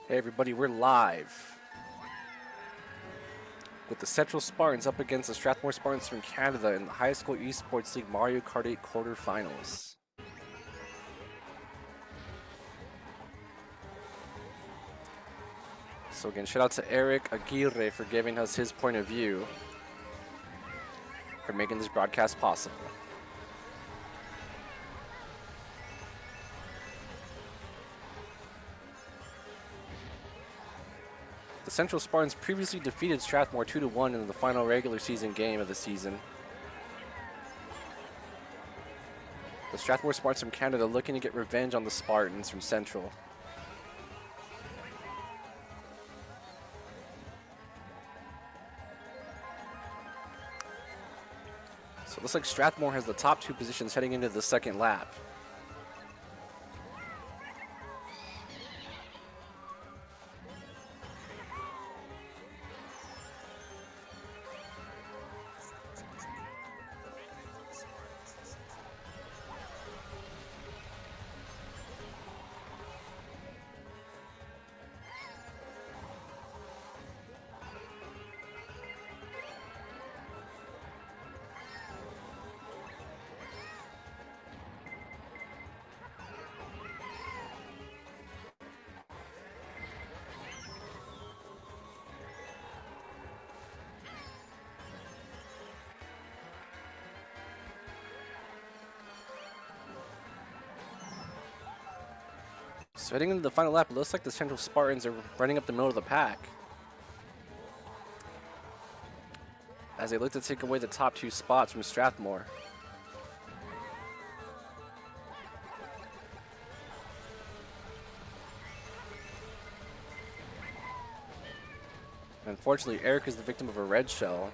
Hey everybody, we're live with the Central Spartans up against the Strathmore Spartans from Canada in the High School Esports League Mario Kart 8 Quarterfinals. So again, shout out to Eric Aguirre for giving us his point of view, for making this broadcast possible. The Central Spartans previously defeated Strathmore 2-1 in the final regular season game of the season. The Strathmore Spartans from Canada looking to get revenge on the Spartans from Central. So it looks like Strathmore has the top two positions heading into the second lap. So heading into the final lap, it looks like the Central Spartans are running up the middle of the pack as they look to take away the top two spots from Strathmore. Unfortunately, Eric is the victim of a red shell,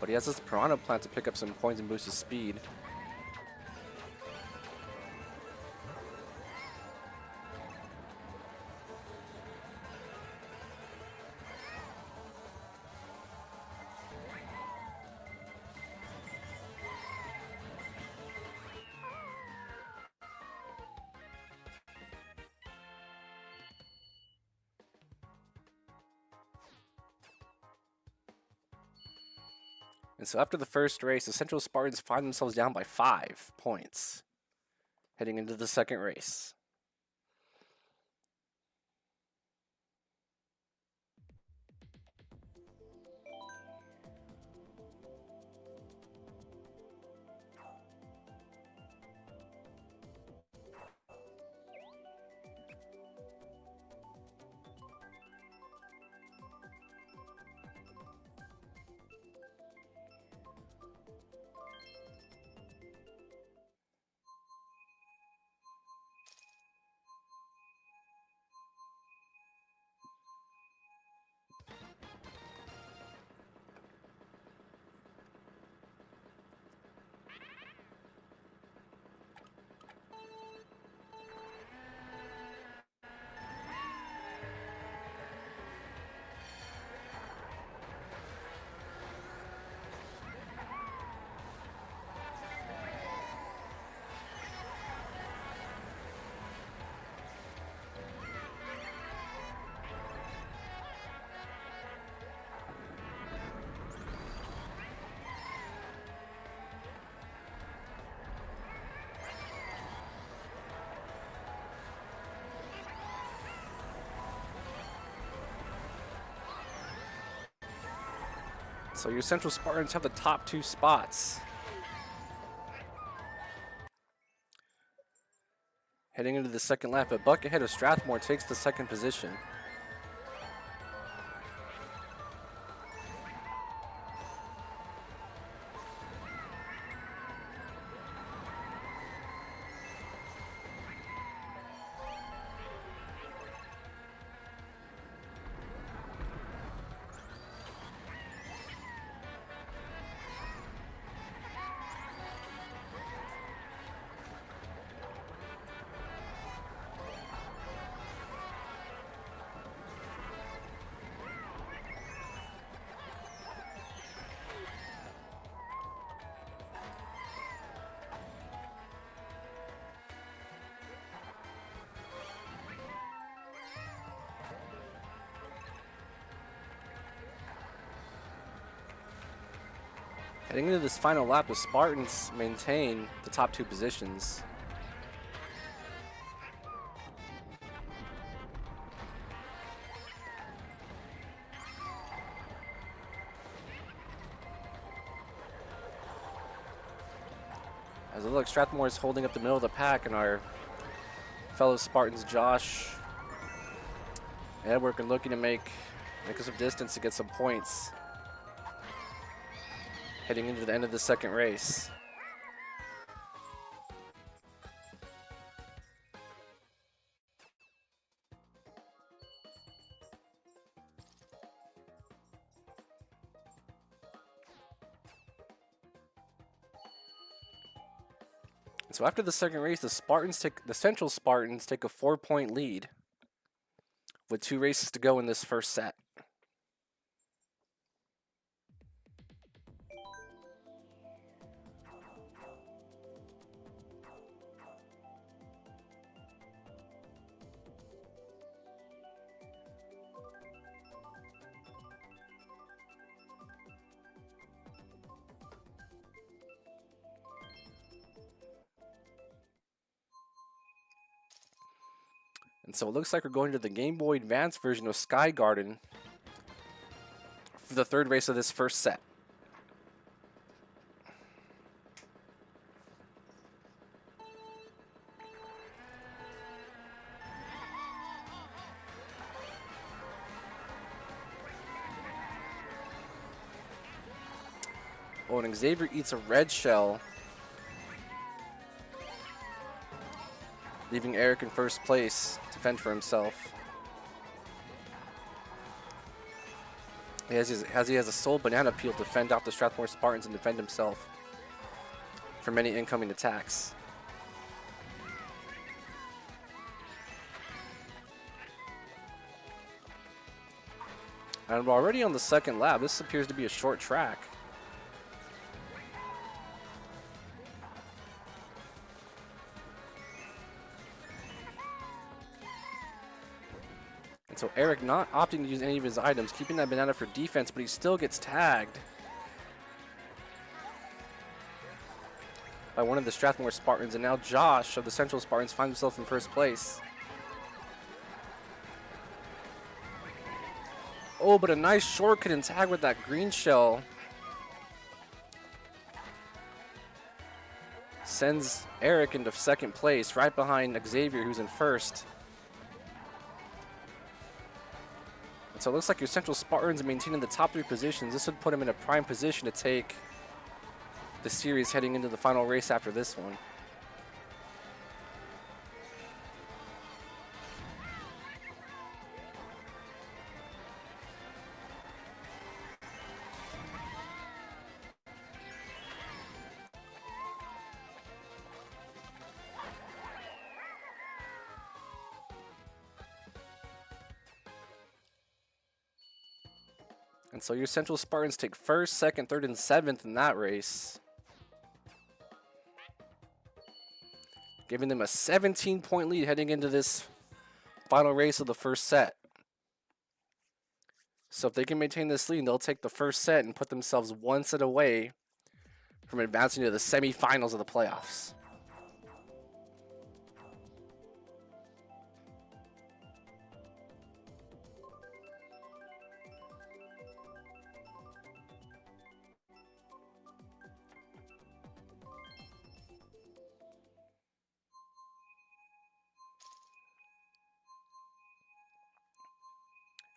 but he has this piranha plant to pick up some points and boost his speed. And so after the first race, the Central Spartans find themselves down by 5 points heading into the second race. So your Central Spartans have the top two spots. Heading into the second lap, a buck ahead of Strathmore takes the second position. Heading into this final lap, the Spartans maintain the top 2 positions. As it looks, Strathmore is holding up the middle of the pack, and our fellow Spartans, Josh and Edward, are looking to make some distance to get some points. Heading into the end of the second race. So after the second race, the Central Spartans take a 4-point lead with 2 races to go in this first set. And so it looks like we're going to the Game Boy Advance version of Sky Garden for the third race of this first set. Oh, and Xavier eats a red shell, leaving Eric in first place to fend for himself. He has a soul banana peel to fend off the Strathmore Spartans and defend himself from any incoming attacks. And we're already on the second lap. This appears to be a short track. And so Eric not opting to use any of his items, keeping that banana for defense, but he still gets tagged by one of the Strathmore Spartans, and now Josh of the Central Spartans finds himself in first place. Oh, but a nice shortcut and tag with that green shell sends Eric into second place, right behind Xavier, who's in first. So it looks like your Central Spartans are maintaining the top 3 positions. This would put them in a prime position to take the series heading into the final race after this one. And so your Central Spartans take first, second, third, and 7th in that race, giving them a 17-point lead heading into this final race of the first set. So if they can maintain this lead, they'll take the first set and put themselves 1 set away from advancing to the semifinals of the playoffs.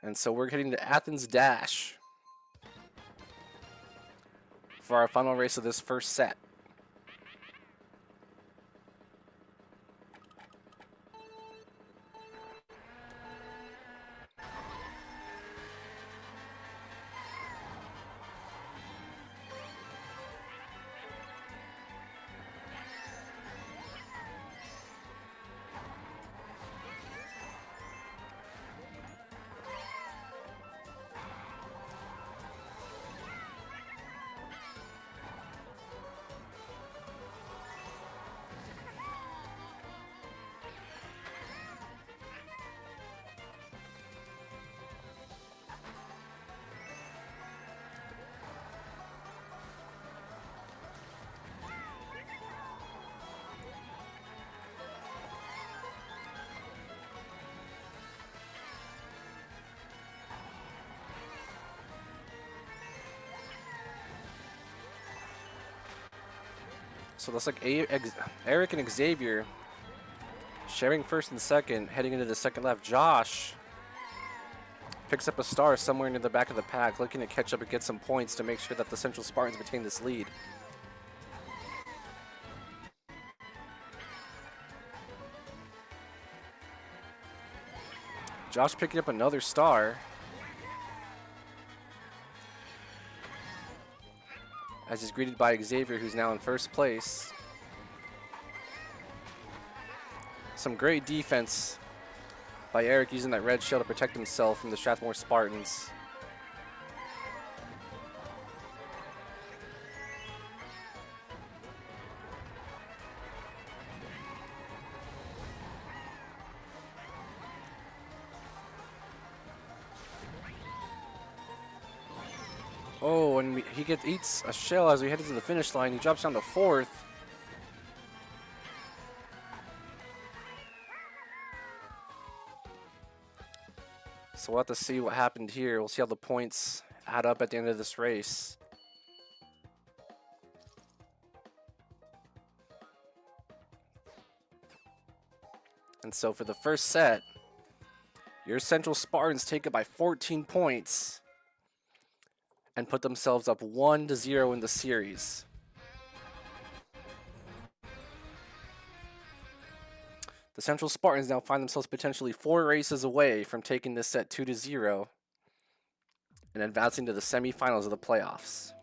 And so we're heading to Athens Dash for our final race of this first set. So it looks like Eric and Xavier sharing first and second, heading into the second lap. Josh picks up a star somewhere near the back of the pack, looking to catch up and get some points to make sure that the Central Spartans maintain this lead. Josh picking up another star as he's greeted by Xavier, who's now in first place. Some great defense by Eric using that red shell to protect himself from the Strathmore Spartans. Oh, and he eats a shell as we head into the finish line. He drops down to fourth. So we'll have to see what happened here. We'll see how the points add up at the end of this race. And so for the first set, your Central Spartans take it by 14 points and put themselves up 1-0 in the series. The Central Spartans now find themselves potentially 4 races away from taking this set 2-0 and advancing to the semifinals of the playoffs.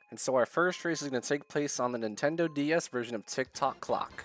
And so our first race is going to take place on the Nintendo DS version of Tick Tock Clock.